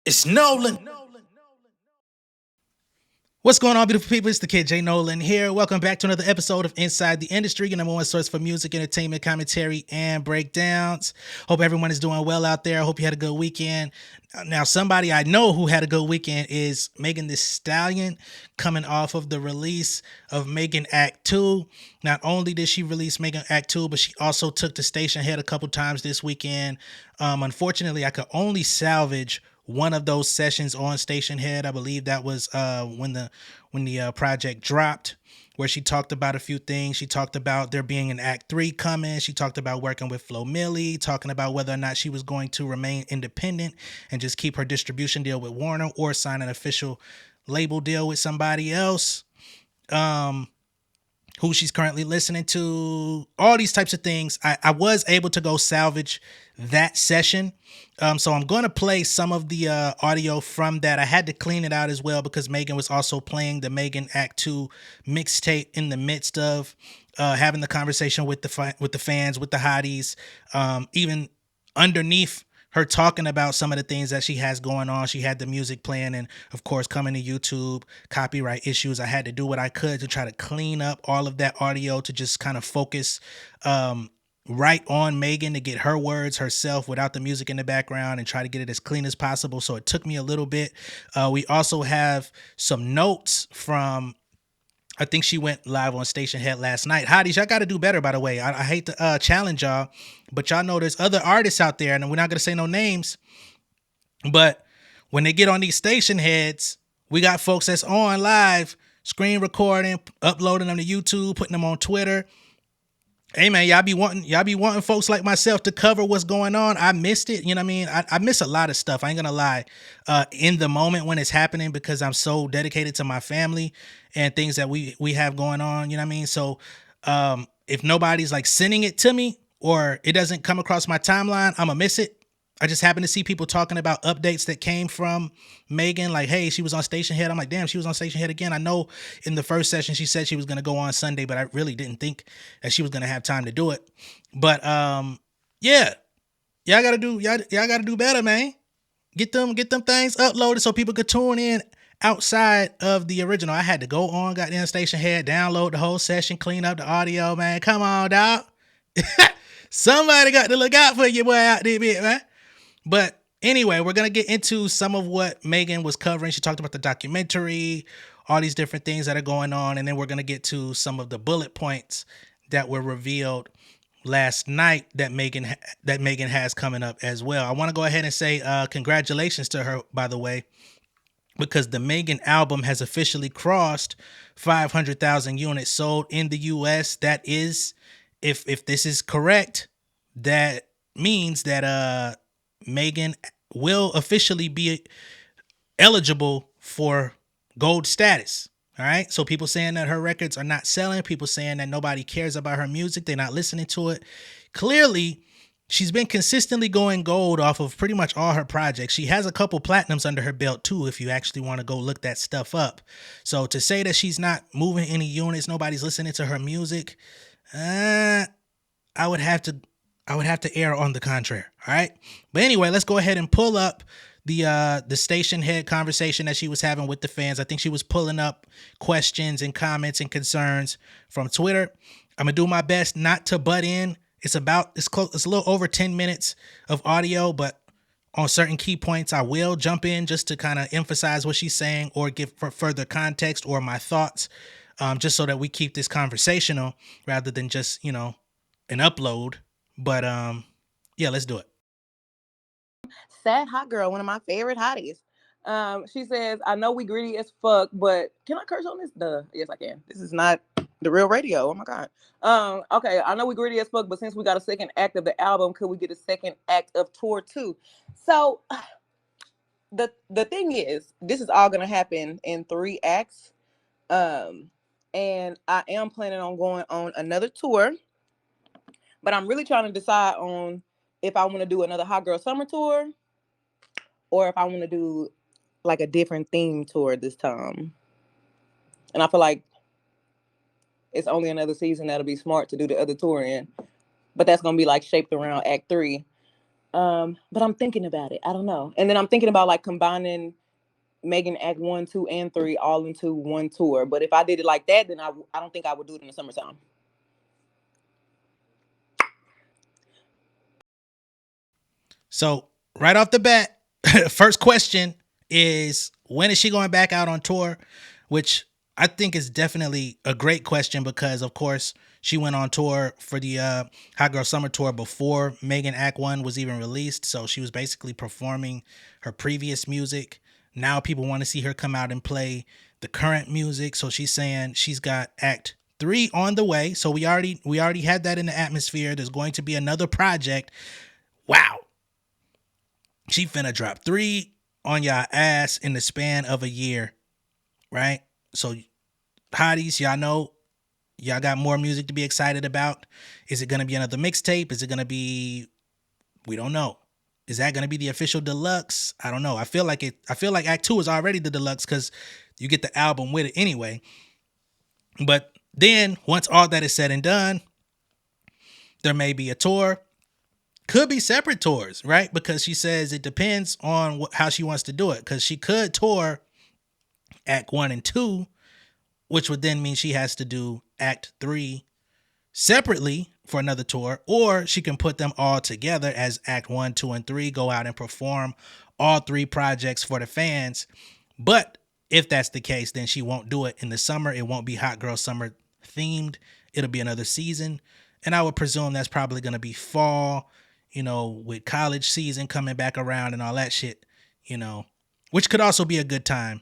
It's Nolan. What's going on, beautiful people? It's the kid J Nolan here. Welcome back to another episode of Inside the Industry, your number one source for music, entertainment, commentary, and breakdowns. Hope everyone is doing well out there. I hope you had a good weekend. Now, somebody I know who had a good weekend is Megan Thee Stallion, coming off of the release of Megan Act 2. Not only did she release Megan Act 2, but she also took the Stationhead a couple times this weekend. Unfortunately, I could only salvage one of those sessions on Stationhead. I believe that was when the project dropped, where she talked about a few things. She talked about there being an Act 3 coming. She talked about working with Flo Milli, talking about whether or not she was going to remain independent and just keep her distribution deal with Warner or sign an official label deal with somebody else. Who she's currently listening to, all these types of things. I was able to go salvage that session. So I'm going to play some of the audio from that. I had to clean it out as well because Megan was also playing the Megan Act 2 mixtape in the midst of having the conversation with the fans, with the hotties, even underneath her talking about some of the things that she has going on. She had the music playing, and of course, coming to YouTube, copyright issues. I had to do what I could to try to clean up all of that audio to just kind of focus right on Megan, to get her words herself without the music in the background and try to get it as clean as possible. So it took me a little bit. We also have some notes from, I think she went live on Stationhead last night. Hotties, y'all got to do better, by the way. I hate to challenge y'all, but y'all know there's other artists out there, and we're not going to say no names, but when they get on these station heads, we got folks that's on live, screen recording, uploading them to YouTube, putting them on Twitter. Hey man, y'all be wanting folks like myself to cover what's going on. I missed it. You know what I mean? I miss a lot of stuff. I ain't gonna lie. In the moment when it's happening, because I'm so dedicated to my family and things that we have going on. You know what I mean? So if nobody's like sending it to me or it doesn't come across my timeline, I'm gonna miss it. I just happen to see people talking about updates that came from Megan, like, hey, she was on Stationhead. I'm like, damn, she was on Stationhead again. I know in the first session she said she was going to go on Sunday, but I really didn't think that she was going to have time to do it. But yeah, y'all gotta do better, man. Get them things uploaded so people could tune in outside of the original. I had to go on goddamn Stationhead, download the whole session, clean up the audio, man. Come on, dog. Somebody got to look out for you, boy, out there, man. But anyway, we're going to get into some of what Megan was covering. She talked about the documentary, all these different things that are going on. And then we're going to get to some of the bullet points that were revealed last night that Megan has coming up as well. I want to go ahead and say congratulations to her, by the way, because the Megan album has officially crossed 500,000 units sold in the US. That is, if this is correct, that means that Megan will officially be eligible for gold status. All right. So people saying that her records are not selling, people saying that nobody cares about her music, they're not listening to it. Clearly, she's been consistently going gold off of pretty much all her projects. She has a couple platinums under her belt too, if you actually want to go look that stuff up. So to say that she's not moving any units, nobody's listening to her music, I would have to err on the contrary. All right. But anyway, let's go ahead and pull up the station head conversation that she was having with the fans. I think she was pulling up questions and comments and concerns from Twitter. I'm gonna do my best not to butt in. It's a little over 10 minutes of audio, but on certain key points, I will jump in just to kind of emphasize what she's saying or give further context or my thoughts, just so that we keep this conversational rather than just, an upload. But yeah, let's do it. Sad hot girl, one of my favorite hotties. She says, I know we greedy as fuck, but can I curse on this? Duh. Yes, I can. This is not the real radio. Oh my God. Okay, I know we greedy as fuck, but since we got a second act of the album, could we get a second act of tour too? So the thing is, this is all gonna happen in 3 acts. And I am planning on going on another tour, but I'm really trying to decide on if I want to do another Hot Girl Summer tour or if I want to do like a different theme tour this time. And I feel like it's only another season that'll be smart to do the other tour in. But that's gonna be like shaped around Act 3. But I'm thinking about it. I don't know. And then I'm thinking about like combining Megan Act 1, 2, and 3 all into one tour. But if I did it like that, then I don't think I would do it in the summertime. So right off the bat, first question is when is she going back out on tour? Which I think is definitely a great question because of course she went on tour for the Hot Girl Summer Tour before Megan Act One was even released. So she was basically performing her previous music. Now people want to see her come out and play the current music. So she's saying she's got Act Three on the way. So we already had that in the atmosphere. There's going to be another project. Wow, she finna drop three on y'all ass in the span of a year, right? So, hotties, y'all know y'all got more music to be excited about. Is it gonna be another mixtape? Is it gonna be? We don't know. Is that gonna be the official deluxe? I don't know. I feel like it. I feel like Act Two is already the deluxe because you get the album with it anyway. But then once all that is said and done, there may be a tour. Could be separate tours, right? Because she says it depends on how she wants to do it. Because she could tour Act 1 and 2, which would then mean she has to do Act 3 separately for another tour, or she can put them all together as Act 1, 2, and 3, go out and perform all three projects for the fans. But if that's the case, then she won't do it in the summer. It won't be Hot Girl Summer themed. It'll be another season. And I would presume that's probably going to be fall, with college season coming back around and all that shit, which could also be a good time.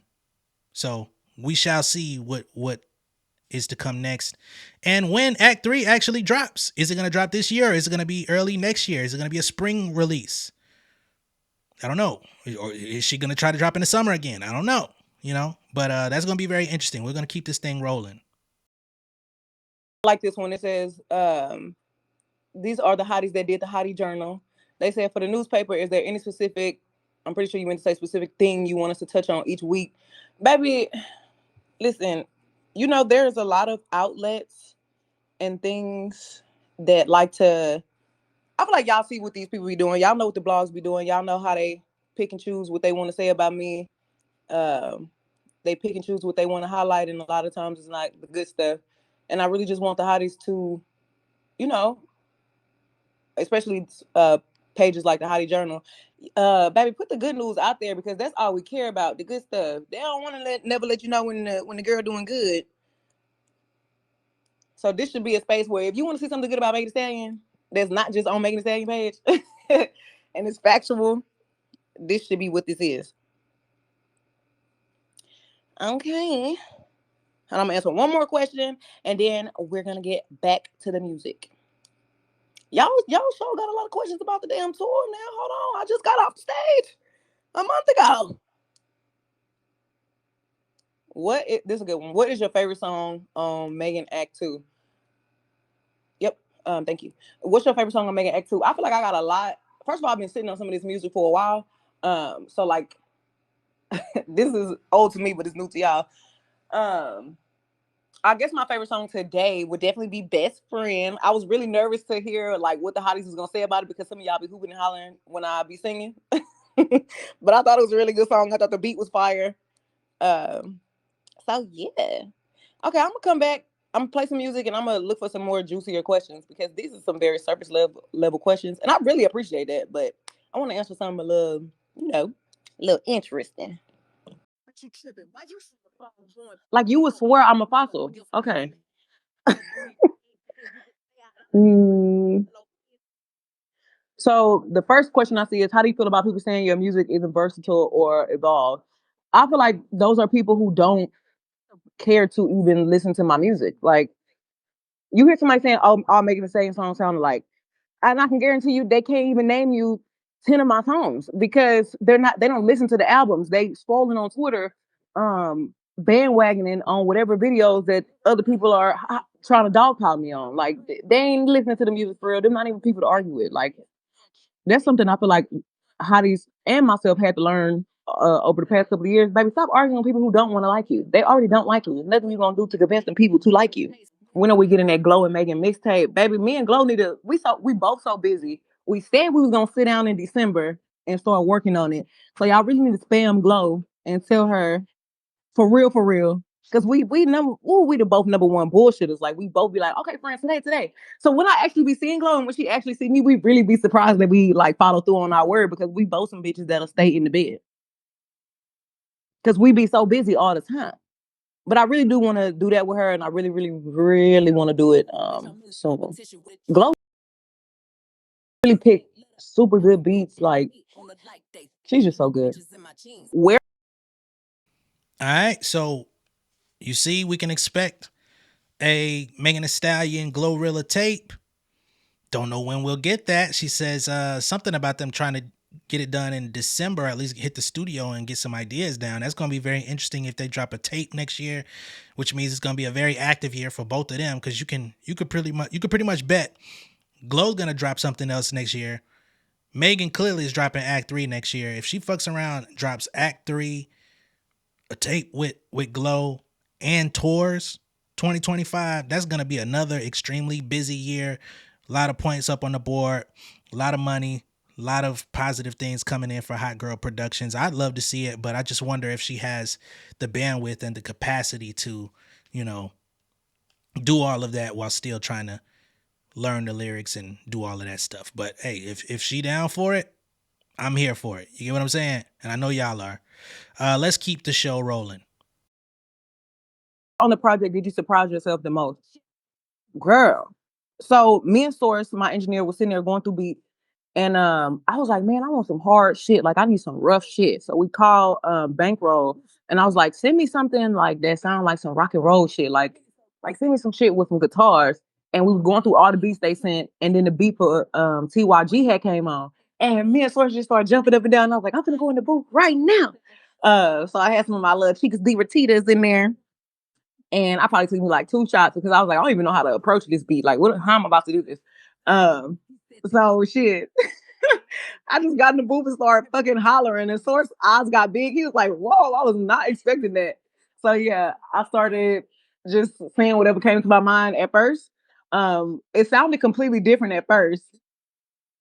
So we shall see what is to come next, and when Act 3 actually drops. Is it going to drop this year? Or is it going to be early next year? Is it going to be a spring release? I don't know. Or is she going to try to drop in the summer again? I don't know. But that's going to be very interesting. We're going to keep this thing rolling. I like this one. It says, these are the hotties that did the hottie journal. They said for the newspaper, is there any specific, I'm pretty sure you meant to say specific thing you want us to touch on each week? Baby, listen, there's a lot of outlets and things that like to, I feel like y'all see what these people be doing. Y'all know what the blogs be doing. Y'all know how they pick and choose what they want to say about me. Um, they pick and choose what they want to highlight, and a lot of times it's not the good stuff. And I really just want the hotties to, you know, especially pages like the Hottie Journal, baby, put the good news out there because that's all we care about, the good stuff. They don't want to never let you know when the girl doing good. So this should be a space where if you want to see something good about Megan Thee Stallion, that's not just on Megan Thee Stallion page, and it's factual, this should be what this is. Okay. And I'm gonna answer one more question, and then we're gonna get back to the music. Y'all sure got a lot of questions about the damn tour now. Hold on, I just got off the stage a month ago. This is a good one. What is your favorite song on Megan Act 2? Yep. Thank you. What's your favorite song on Megan Act 2? I feel like I got a lot. First of all, I've been sitting on some of this music for a while. So like this is old to me, but it's new to y'all. Um, I guess my favorite song today would definitely be Best Friend. I was really nervous to hear like what the hotties was gonna say about it because some of y'all be hooping and hollering when I be singing. But I thought it was a really good song. I thought the beat was fire. Um, so yeah. Okay, I'm gonna come back. I'm gonna play some music and I'm gonna look for some more juicier questions because these are some very surface level questions, and I really appreciate that. But I want to answer something a little, a little interesting. Like you would swear I'm a fossil. Okay. Mm, so the first question I see is, how do you feel about people saying your music isn't versatile or evolved? I feel like those are people who don't care to even listen to my music. Like you hear somebody saying, "Oh, I'm making the same song sound alike," and I can guarantee you they can't even name you 10 of my songs because they don't listen to the albums. They scrolling on Twitter, bandwagoning on whatever videos that other people are trying to dogpile me on. Like they ain't listening to the music for real. They're not even people to argue with. Like that's something I feel like hotties and myself had to learn over the past couple of years. Baby, stop arguing with people who don't want to like you. They already don't like you. There's nothing you're gonna do to convince them people to like you. When are we getting that Glow and Megan mixtape? Baby, me and Glow we both so busy. We said we was gonna sit down in December and start working on it. So y'all really need to spam Glow and tell her for real, for real. Cause we the both number one bullshitters. Like we both be like, okay, friends, today. So when I actually be seeing Glow and when she actually see me, we really be surprised that we like follow through on our word because we both some bitches that'll stay in the bed. Cause we be so busy all the time. But I really do want to do that with her, and I really, really, really want to do it soon. Glow really picked super good beats. Like she's just so good. Where All right, so you see, we can expect a Megan Thee Stallion Glorilla tape. Don't know when we'll get that. She says something about them trying to get it done in December, at least hit the studio and get some ideas down. That's going to be very interesting if they drop a tape next year, which means it's going to be a very active year for both of them because you could pretty much bet Glow's going to drop something else next year. Megan clearly is dropping Act 3 next year. If she fucks around, drops Act 3, a tape with Glow and tours 2025, that's going to be another extremely busy year. A lot of points up on the board, a lot of money, a lot of positive things coming in for Hot Girl Productions. I'd love to see it, but I just wonder if she has the bandwidth and the capacity to, you know, do all of that while still trying to learn the lyrics and do all of that stuff. But hey, if she down for it, I'm here for it. You get what I'm saying? And I know y'all are. Let's keep the show rolling. on the project did you surprise yourself the most? Girl. So me and Source, my engineer, was sitting there going through beats. And I was like, man, I want some hard shit. Like I need some rough shit. So we called Bankroll and I was like, send me something like that sound like some rock and roll shit. Like send me some shit with some guitars. And we was going through all the beats they sent, and then the beat for TYG had came on. And me and Source just started jumping up and down. And I was like, I'm gonna go in the booth right now. So I had some of my little Chicas Divertidas in there. And I probably took me like two shots because I was like, I don't even know how to approach this beat. Like, how am I about to do this? Um, so shit. I just got in the booth and started fucking hollering, and Source eyes got big. He was like, "Whoa, I was not expecting that." So yeah, I started just saying whatever came to my mind at first. It sounded completely different at first,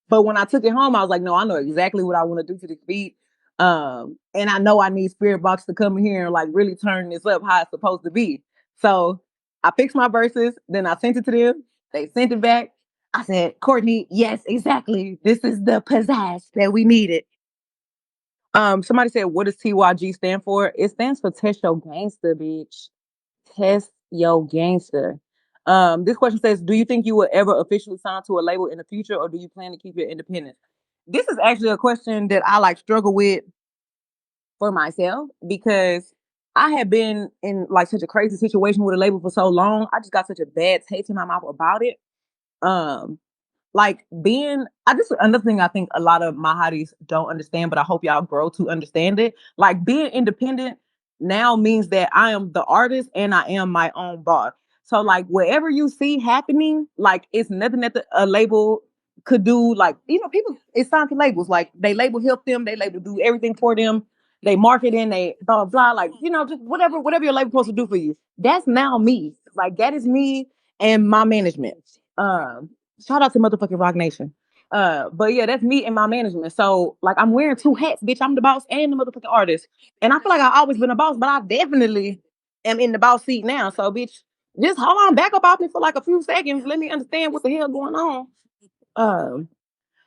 but when I took it home, I was like, no, I know exactly what I want to do to this beat. And I know I need Spirit Box to come in here and like really turn this up how it's supposed to be. So I fixed my verses, then I sent it to them. They sent it back. I said, Courtney, yes, exactly. This is the pizzazz that we needed. Somebody said, what does TYG stand for? It stands for Test Your Gangster, bitch. Test Your Gangster. This question says, do you think you will ever officially sign to a label in the future, or do you plan to keep it independent? This is actually a question that I like struggle with for myself because I have been in like such a crazy situation with a label for so long. I just got such a bad taste in my mouth about it. Um, like being I just another thing I think a lot of my hotties don't understand, but I hope y'all grow to understand it. Like being independent now means that I am the artist and I am my own boss. So like whatever you see happening, like it's nothing that a label could do. Like, people it's signed to labels. Like they label help them, they label do everything for them, they marketing, they blah blah, like just whatever your label supposed to do for you. That's now me. Like that is me and my management. Um Shout out to motherfucking Rock Nation. But yeah, that's me and my management. So like I'm wearing two hats, bitch. I'm the boss and the motherfucking artist. And I feel like I've always been a boss, but I definitely am in the boss seat now. So bitch, just hold on, back up off me for like a few seconds. Let me understand what the hell going on. Um,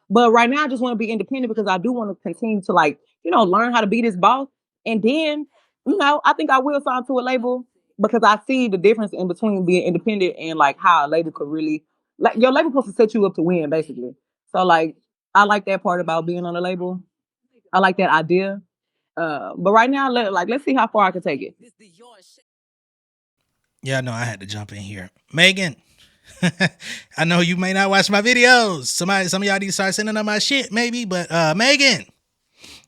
but right now, I just want to be independent because I do want to continue to like, learn how to be this boss. And then, I think I will sign to a label because I see the difference in between being independent and like how a label could really, like your label supposed to set you up to win, basically. So like, I like that part about being on a label. I like that idea. But right now, let's see how far I can take it. Yeah, no, I had to jump in here. Megan, I know you may not watch my videos. Some of y'all need to start sending up my shit, maybe. But Megan,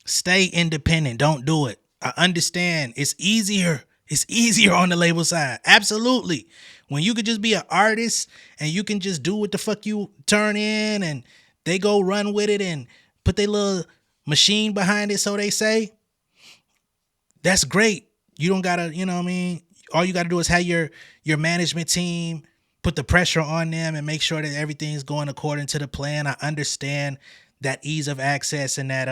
stay independent. Don't do it. I understand. It's easier. It's easier on the label side. Absolutely. When you could just be an artist and you can just do what the fuck you turn in and they go run with it and put their little machine behind it, so they say, that's great. You don't gotta, you know what I mean? All you gotta do is have your management team put the pressure on them and make sure that everything's going according to the plan. I understand that ease of access and that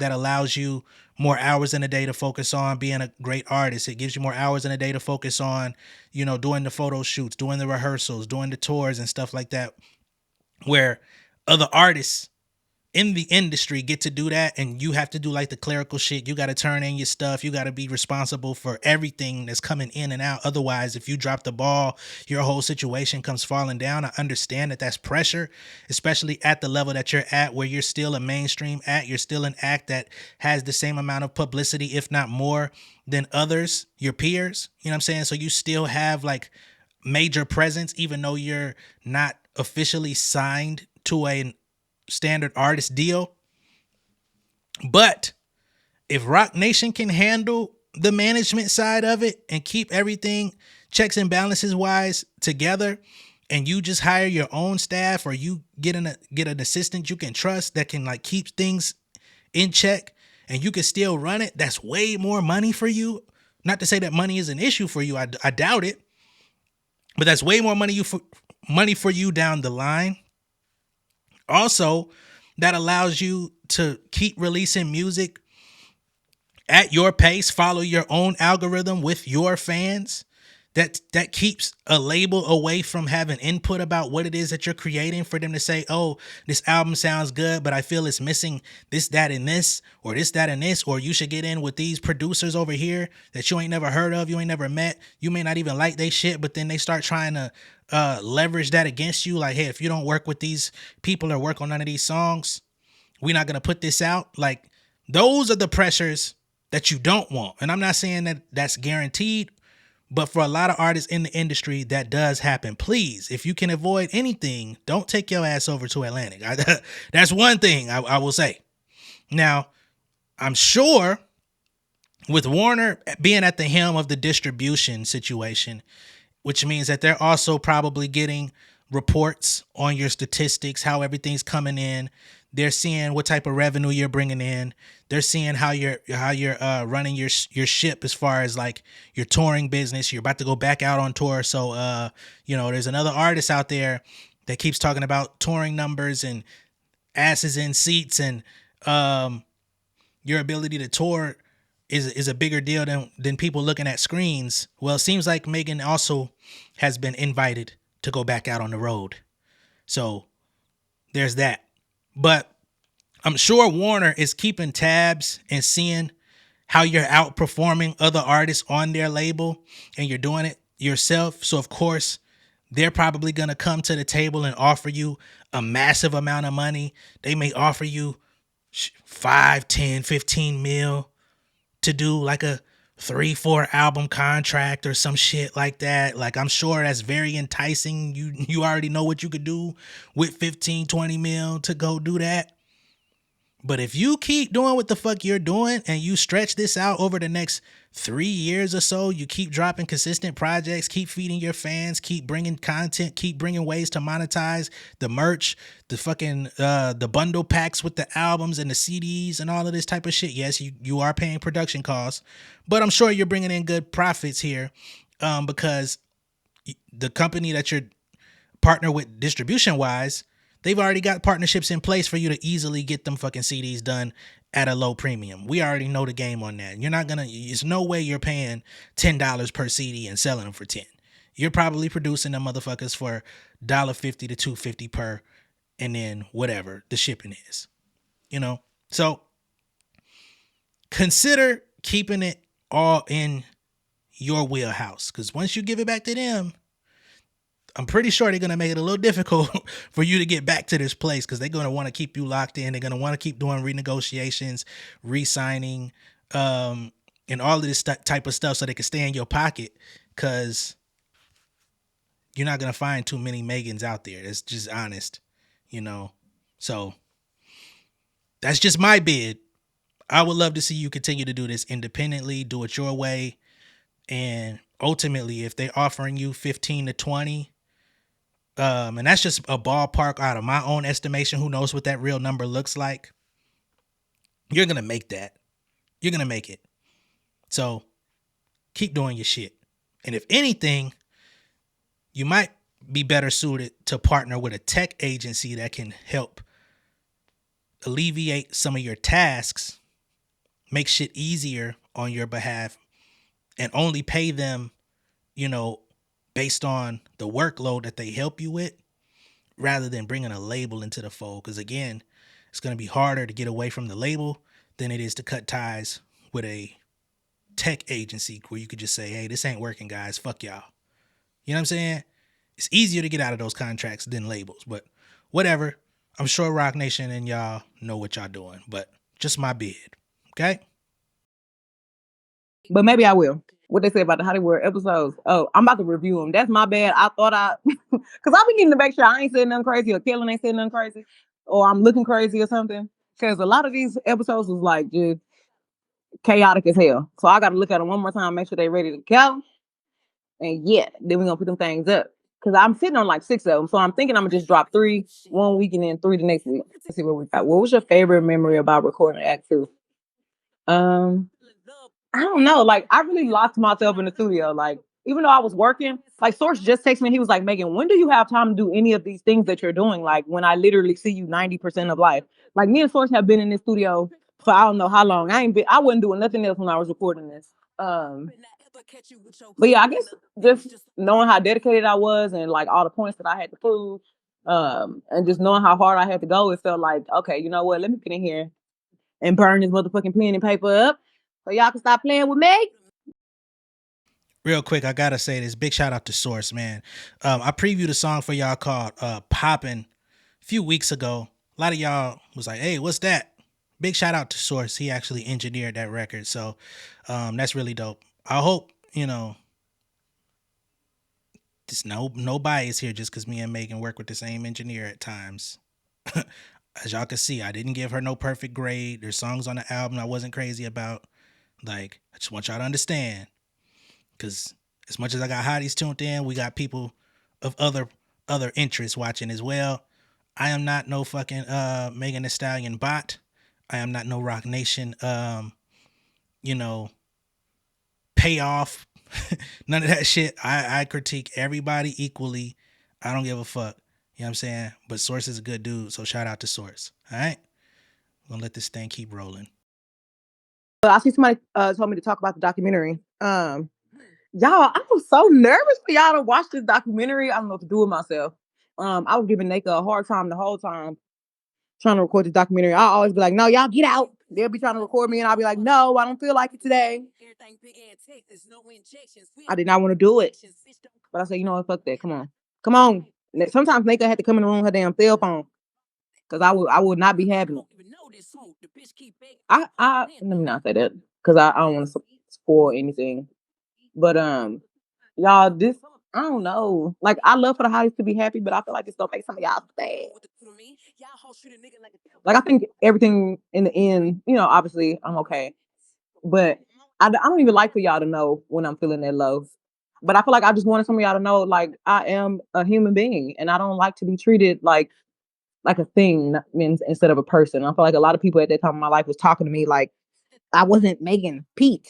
allows you more hours in a day to focus on being a great artist. It gives you more hours in a day to focus on, doing the photo shoots, doing the rehearsals, doing the tours and stuff like that, where other artists in the industry get to do that, and you have to do like the clerical shit. You got to turn in your stuff. You got to be responsible for everything that's coming in and out. Otherwise, if you drop the ball, your whole situation comes falling down. I understand that that's pressure, especially at the level that you're at, where you're still a mainstream act. You're still an act that has the same amount of publicity, if not more, than others, your peers. You know what I'm saying? So you still have like major presence, even though you're not officially signed to a standard artist deal. But if Rock Nation can handle the management side of it and keep everything checks and balances wise together, and you just hire your own staff, or you get an assistant you can trust that can like keep things in check, and you can still run it, that's way more money for you. Not to say that money is an issue for you. I doubt it, but that's way more money for you down the line. Also, that allows you to keep releasing music at your pace, follow your own algorithm with your fans. That keeps a label away from having input about what it is that you're creating, for them to say, oh, this album sounds good, but I feel it's missing this, that, and this, or this, that, and this, or you should get in with these producers over here that you ain't never heard of, you ain't never met, you may not even like they shit, but then they start trying to leverage that against you. Like, hey, if you don't work with these people or work on none of these songs, we're not going to put this out. Like, those are the pressures that you don't want. And I'm not saying that that's guaranteed, but for a lot of artists in the industry, that does happen. Please, if you can avoid anything, don't take your ass over to Atlantic. That's one thing I will say. Now, I'm sure with Warner being at the helm of the distribution situation, which means that they're also probably getting reports on your statistics, how everything's coming in. They're seeing what type of revenue you're bringing in. They're seeing how you're running your ship as far as like your touring business. You're about to go back out on tour, so there's another artist out there that keeps talking about touring numbers and asses in seats, and your ability to tour is a bigger deal than people looking at screens. Well, it seems like Megan also has been invited to go back out on the road. So there's that. But I'm sure Warner is keeping tabs and seeing how you're outperforming other artists on their label, and you're doing it yourself. So of course, they're probably going to come to the table and offer you a massive amount of money. They may offer you 5, 10, 15 mil to do like a 3-4 album contract or some shit like that. Like, I'm sure that's very enticing. You already know what you could do with 15, 20 mil to go do that. But if you keep doing what the fuck you're doing, and you stretch this out over the next 3 years or so, you keep dropping consistent projects, keep feeding your fans, keep bringing content, keep bringing ways to monetize the merch, the fucking the bundle packs with the albums and the CDs and all of this type of shit. Yes, you are paying production costs, but I'm sure you're bringing in good profits here, because the company that you're partner with distribution wise, they've already got partnerships in place for you to easily get them fucking CDs done at a low premium. We already know the game on that. There's no way you're paying $10 per CD and selling them for 10. You're probably producing them motherfuckers for $1.50 to $2.50 per, and then whatever the shipping is, So consider keeping it all in your wheelhouse, because once you give it back to them, I'm pretty sure they're going to make it a little difficult for you to get back to this place, because they're going to want to keep you locked in. They're going to want to keep doing renegotiations, re-signing, and all of this type of stuff so they can stay in your pocket, because you're not going to find too many Megans out there. That's just honest, So that's just my bid. I would love to see you continue to do this independently, do it your way. And ultimately, if they're offering you 15 to 20, and that's just a ballpark out of my own estimation, who knows what that real number looks like, you're going to make that. You're going to make it. So keep doing your shit. And if anything, you might be better suited to partner with a tech agency that can help alleviate some of your tasks, make shit easier on your behalf, and only pay them, you know, based on the workload that they help you with, rather than bringing a label into the fold. Because again, it's going to be harder to get away from the label than it is to cut ties with a tech agency where you could just say, hey, this ain't working, guys. Fuck y'all. You know what I'm saying? It's easier to get out of those contracts than labels, but whatever. I'm sure Rock Nation and y'all know what y'all doing, but just my bid. Okay? But maybe I will. What they say about the Hollywood episodes. Oh, I'm about to review them. That's my bad. I thought because I be needing to make sure I ain't saying nothing crazy or Kellen ain't saying nothing crazy or I'm looking crazy or something. Because a lot of these episodes was like just chaotic as hell. So I got to look at them one more time, make sure they ready to go. And yeah, then we're going to put them things up. Because I'm sitting on like 6 of them. So I'm thinking I'm going to just drop 3 one week and then 3 the next week. Let's see what we got. What was your favorite memory about recording Act 2? Um, I don't know. Like, I really lost myself in the studio. Like, even though I was working, like, Source just texted me. He was like, Megan, when do you have time to do any of these things that you're doing? Like, when I literally see you 90% of life. Like, me and Source have been in this studio for I don't know how long. I wasn't doing nothing else when I was recording this. But yeah, I guess just knowing how dedicated I was and like all the points that I had to prove, and just knowing how hard I had to go, it felt like, okay, you know what? Let me get in here and burn this motherfucking pen and paper up so y'all can stop playing with me. Real quick, I gotta say this. Big shout out to Source, man. I previewed a song for y'all called Poppin' a few weeks ago. A lot of y'all was like, hey, what's that? Big shout out to Source. He actually engineered that record. So that's really dope. I hope, there's no bias here just because me and Megan work with the same engineer at times. As y'all can see, I didn't give her no perfect grade. There's songs on the album I wasn't crazy about. Like, I just want y'all to understand. Because as much as I got hotties tuned in, we got people of other interests watching as well. I am not no fucking Megan Thee Stallion bot. I am not no Rock Nation you know, payoff. None of that shit. I critique everybody equally. I don't give a fuck. You know what I'm saying? But Source is a good dude, so shout out to Source. All right? I'm gonna let this thing keep rolling. I see somebody told me to talk about the documentary. Y'all, I was so nervous for y'all to watch this documentary. I don't know what to do with myself. I was giving Naka a hard time the whole time trying to record the documentary. I always be like, no, y'all get out. They'll be trying to record me, and I'll be like, no, I don't feel like it today. I did not want to do it. But I said, you know what, fuck that. Come on. Come on. Sometimes Naka had to come in the room with her damn cell phone. Because I would not be having it. Let me not say that. Because I don't want to spoil anything. But y'all, this I don't know. Like I love for the hotties to be happy, but I feel like it's gonna make some of y'all sad. Like I think everything in the end, obviously I'm okay. But I don't even like for y'all to know when I'm feeling that low. But I feel like I just wanted some of y'all to know, like I am a human being, and I don't like to be treated like a thing instead of a person. I feel like a lot of people at that time in my life was talking to me like I wasn't Megan Pete.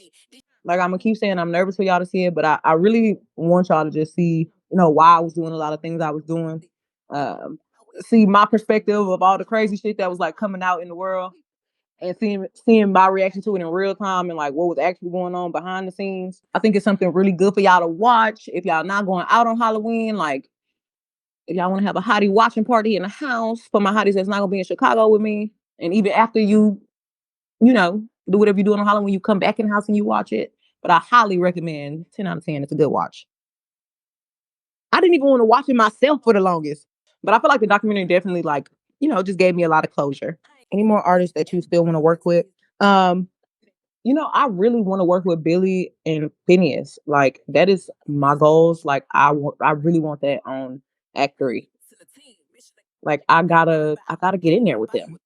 Like I'm gonna keep saying I'm nervous for y'all to see it, but I really want y'all to just see, why I was doing a lot of things I was doing. Um, See my perspective of all the crazy shit that was like coming out in the world and seeing my reaction to it in real time and like what was actually going on behind the scenes. I think it's something really good for y'all to watch. If y'all not going out on Halloween, like if y'all want to have a hottie watching party in the house for my hotties that's not gonna be in Chicago with me, and even after do whatever you do on Halloween, you come back in the house and you watch it. But I highly recommend 10 out of 10. It's a good watch. I didn't even want to watch it myself for the longest. But I feel like the documentary definitely just gave me a lot of closure. Any more artists that you still want to work with? Um, I really want to work with Billy and Phineas. Like that is my goals. Like I really want that on Act 3. Like I gotta get in there with them.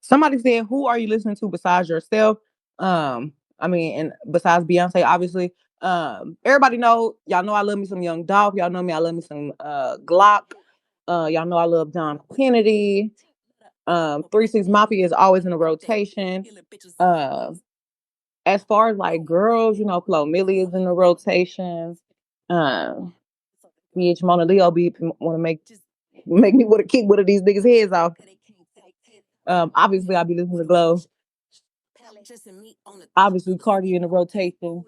Somebody said, "Who are you listening to besides yourself?" I mean, and besides Beyonce, obviously. Everybody y'all know I love me some Young Dolph. Y'all know me, I love me some Glock. Y'all know I love John Kennedy. 3 6 Mafia is always in a rotation. Uh, as far as like girls, Flo Millie is in the rotation. Um, PH Mona Leo beat want to make me want to kick one of these niggas' heads off. Obviously, I'll be listening to Glow. Obviously, Cardi in the rotation.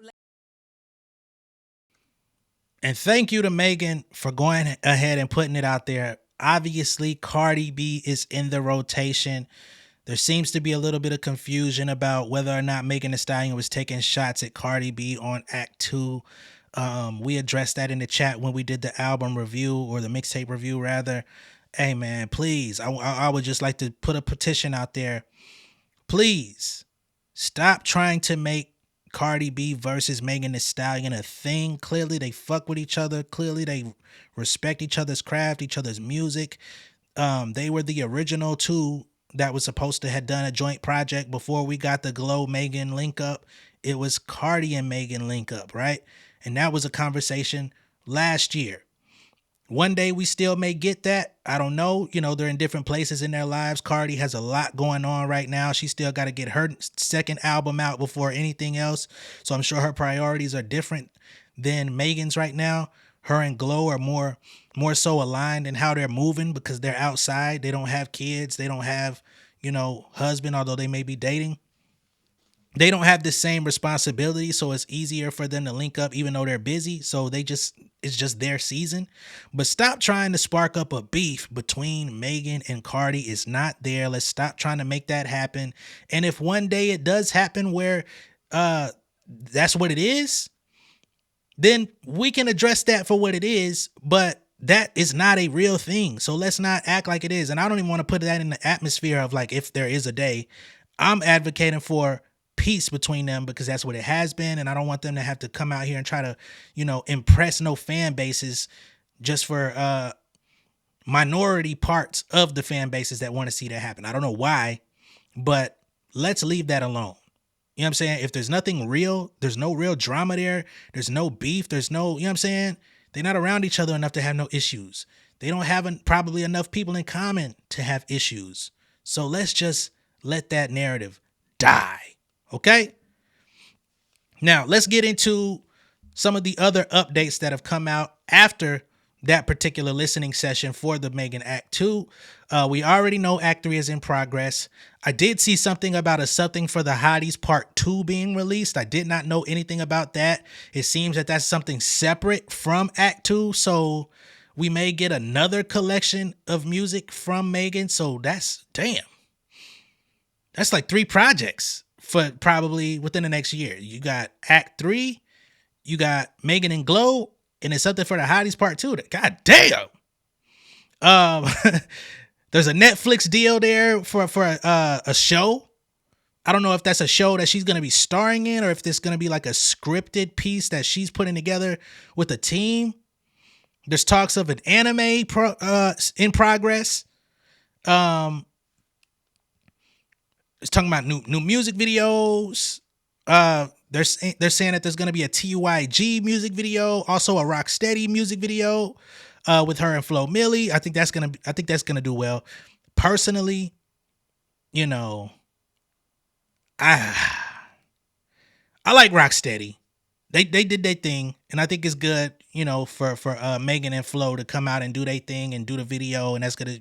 And thank you to Megan for going ahead and putting it out there. Obviously, Cardi B is in the rotation. There seems to be a little bit of confusion about whether or not Megan Thee Stallion was taking shots at Cardi B on Act 2. We addressed that in the chat when we did the album review, or the mixtape review rather. Hey man, please, I would just like to put a petition out there. Please stop trying to make Cardi B versus Megan Thee Stallion a thing. Clearly they fuck with each other. Clearly they respect each other's craft, each other's music. They were the original two that was supposed to have done a joint project before we got the Glow Megan link up. It was Cardi and Megan link up, right? And that was a conversation last year. One day we still may get that. I don't know. You know, they're in different places in their lives. Cardi has a lot going on right now. She still got to get her second album out before anything else. So I'm sure her priorities are different than Megan's right now. Her and Glow are more so aligned in how they're moving because they're outside. They don't have kids. They don't have, husband, although they may be dating. They don't have the same responsibility, so it's easier for them to link up even though they're busy. So it's just their season. But stop trying to spark up a beef between Megan and Cardi. It's not there. Let's stop trying to make that happen. And if one day it does happen where that's what it is, then we can address that for what it is, but that is not a real thing. So let's not act like it is. And I don't even want to put that in the atmosphere of like, if there is a day. I'm advocating for peace between them because that's what it has been. And I don't want them to have to come out here and try to, impress no fan bases just for minority parts of the fan bases that want to see that happen. I don't know why, but let's leave that alone. You know what I'm saying? If there's nothing real, there's no real drama there. There's no beef. There's no, you know what I'm saying? They're not around each other enough to have no issues. They don't have probably enough people in common to have issues. So let's just let that narrative die. Okay? Now, let's get into some of the other updates that have come out after that particular listening session for the Megan Act 2. We already know Act 3 is in progress. I did see something about a Something for the Hotties Part 2 being released. I did not know anything about that. It seems that that's something separate from Act 2, so we may get another collection of music from Megan. So that's like 3 projects for probably within the next year. You got Act 3, you got Megan and Glow, and it's Something for the Hotties Part 2. God damn. There's a Netflix deal there for a show. I don't know if that's a show that she's going to be starring in or if this going to be like a scripted piece that she's putting together with a team. There's talks of an anime in progress. It's talking about new music videos. They're saying that there's going to be a TYG music video, also a Rocksteady music video with her and Flo Milli. I think that's gonna do well. Personally, I like Rocksteady. They did their thing, and I think it's good, for Megan and Flo to come out and do their thing and do the video, and that's gonna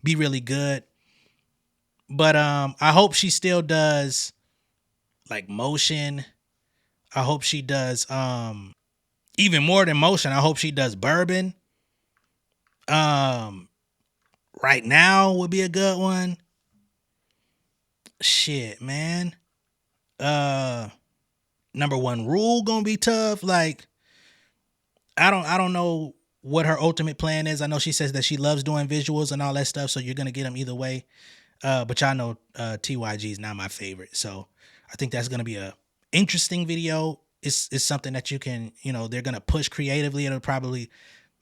be really good. But I hope she still does like motion. I hope she does even more than motion. I hope she does bourbon. Right Now would be a good one. Shit, man. Number One Rule gonna be tough. Like, I don't know what her ultimate plan is. I know she says that she loves doing visuals and all that stuff, so you're gonna get them either way. But y'all know TYG is not my favorite, so I think that's gonna be a interesting video. It's something that you can, they're gonna push creatively. It'll probably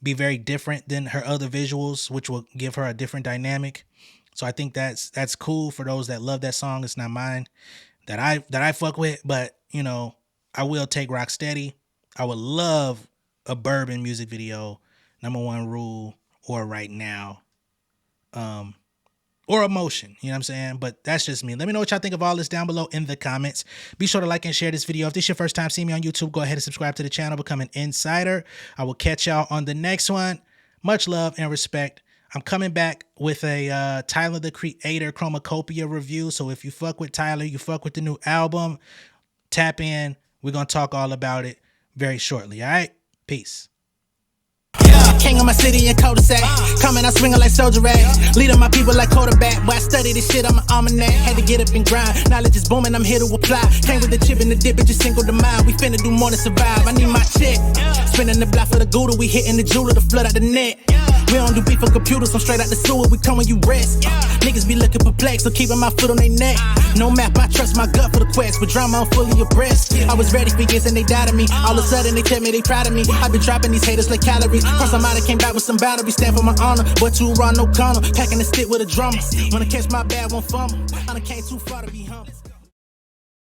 be very different than her other visuals, which will give her a different dynamic. So I think that's cool for those that love that song. It's not mine that I fuck with, but I will take Rocksteady. I would love a bourbon music video, Number One Rule, or Right Now. Or or emotion. You know what I'm saying? But that's just me. Let me know what y'all think of all this down below in the comments. Be sure to like and share this video. If this is your first time seeing me on YouTube, go ahead and subscribe to the channel, become an insider. I will catch y'all on the next one. Much love and respect. I'm coming back with a Tyler the Creator Chromacopia review. So if you fuck with Tyler, you fuck with the new album, tap in. We're going to talk all about it very shortly. All right? Peace. King of my city and cul-de-sac. Coming out swinging like soldier rag. Leading my people like quarterback. Boy, I study this shit, I'm an almanac. Had to get up and grind. Knowledge is booming, I'm here to apply. Came with the chip and the dip, it just single the mind. We finna do more than survive. I need my check. Spinning the block for the Gouda. We hitting the jeweler to flood out the net. We don't do beef for computers, I'm straight out the sewer. We come when you rest. Niggas be looking perplexed, so keeping my foot on their neck. No map, I trust my gut for the quest. With drama, I'm fully abreast. I was ready for years and they doubted me. All of a sudden they tell me they proud of me. I been dropping these haters like calories. Cross I'm out, I came back with some boundaries. Stand for my honor, but too raw, no corner. Packing the stick with a drummer. Wanna catch my bad, won't fumble. I done came too far to be humble.